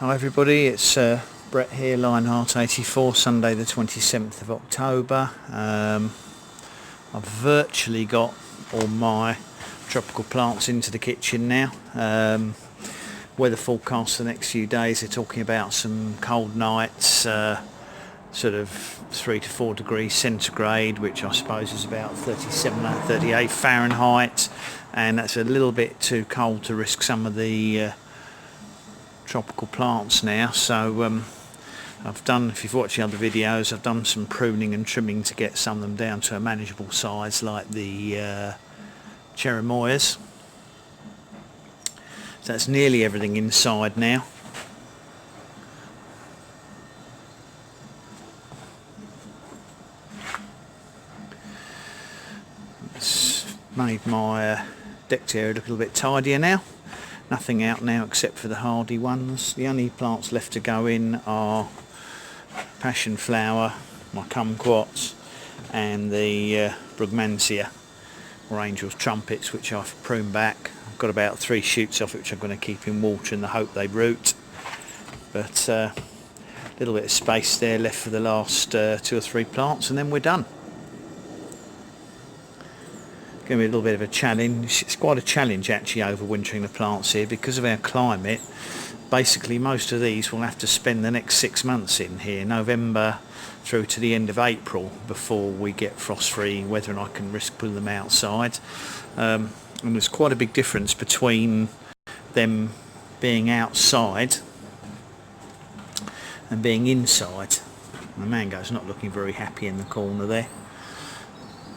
Hi everybody, it's Brett here, Lionheart84, Sunday the 27th of October. I've virtually got all my tropical plants into the kitchen now. Weather forecast for the next few days, they're talking about some cold nights, sort of 3 to 4 degrees centigrade, which I suppose is about 37 or 38 Fahrenheit, and that's a little bit too cold to risk some of the tropical plants now. So I've done, if you've watched the other videos, I've done some pruning and trimming to get some of them down to a manageable size, like the cherimoyas. So that's nearly everything inside now. It's made my deck area look a little bit tidier now. Nothing out now except for the hardy ones. The only plants left to go in are passion flower, my kumquats, and the brugmansia, or angel's trumpets, which I've pruned back. I've got about 3 shoots off it, which I'm going to keep in water in the hope they root. But a little bit of space there left for the last 2 or 3 plants, and then we're done. Going to be a little bit of a challenge. It's quite a challenge actually overwintering the plants here because of our climate. Basically most of these will have to spend the next 6 months in here, November through to the end of April, before we get frost-free weather and I can risk putting them outside. And there's quite a big difference between them being outside and being inside. The mango's not looking very happy in the corner there.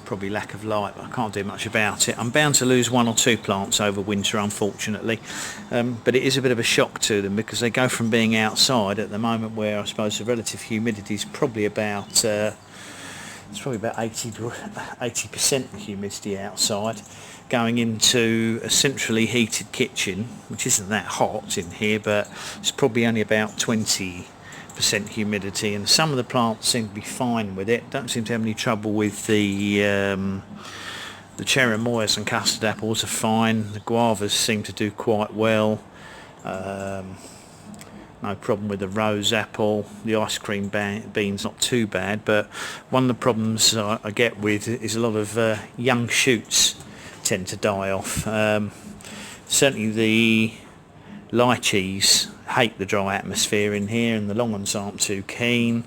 Probably lack of light, but I can't do much about it. I'm bound to lose 1 or 2 plants over winter, unfortunately, but it is a bit of a shock to them because they go from being outside at the moment, where I suppose the relative humidity is probably about 80% humidity outside, going into a centrally heated kitchen, which isn't that hot in here, but it's probably only about 20% humidity, and some of the plants seem to be fine with it. Don't seem to have any trouble with the cherimoyas and custard apples are fine. The guavas seem to do quite well. No problem with the rose apple. The ice cream beans not too bad, but one of the problems I get with is a lot of young shoots tend to die off. Certainly the lychees hate the dry atmosphere in here, and the long ones aren't too keen,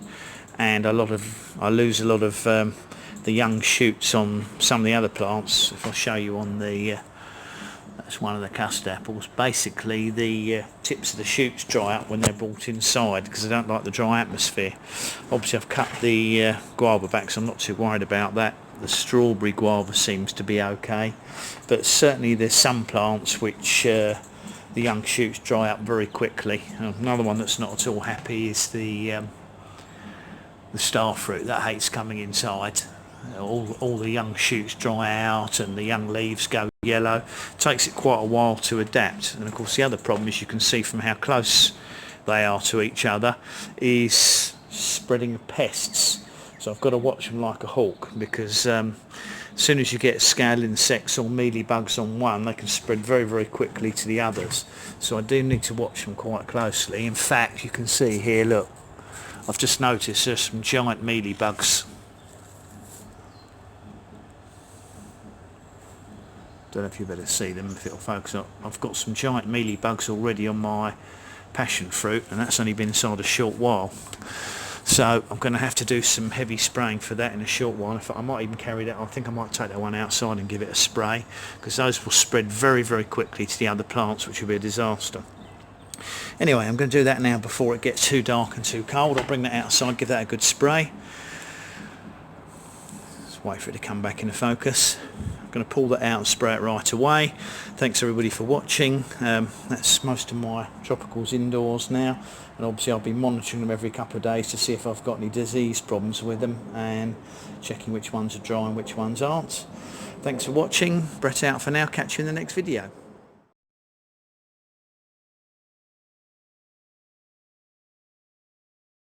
and I lose a lot of the young shoots on some of the other plants. If I show you on the that's one of the custard apples, basically the tips of the shoots dry up when they're brought inside because they don't like the dry atmosphere. Obviously I've cut the guava back, so I'm not too worried about that. The strawberry guava seems to be okay, but certainly there's some plants which the young shoots dry up very quickly. Another one that's not at all happy is the starfruit. That hates coming inside. All the young shoots dry out and the young leaves go yellow. It takes it quite a while to adapt, and of course the other problem, as you can see from how close they are to each other, is spreading of pests. So I've got to watch them like a hawk, because as soon as you get scale insects or mealy bugs on one, they can spread very, very quickly to the others. So I do need to watch them quite closely. In fact, you can see here, look, I've just noticed there's some giant mealy bugs. Don't know if you better see them, if it'll focus up. I've got some giant mealy bugs already on my passion fruit, and that's only been inside a short while. So I'm going to have to do some heavy spraying for that in a short while. In fact, I might even carry that. I think I might take that one outside and give it a spray, because those will spread very, very quickly to the other plants, which will be a disaster. Anyway, I'm going to do that now before it gets too dark and too cold. I'll bring that outside, give that a good spray. Let's wait for it to come back into focus. I'm going to pull that out and spray it right away. Thanks everybody for watching. That's most of my tropicals indoors now, and obviously I'll be monitoring them every couple of days to see if I've got any disease problems with them, and checking which ones are dry and which ones aren't. Thanks for watching. Brett out for now. Catch you in the next video.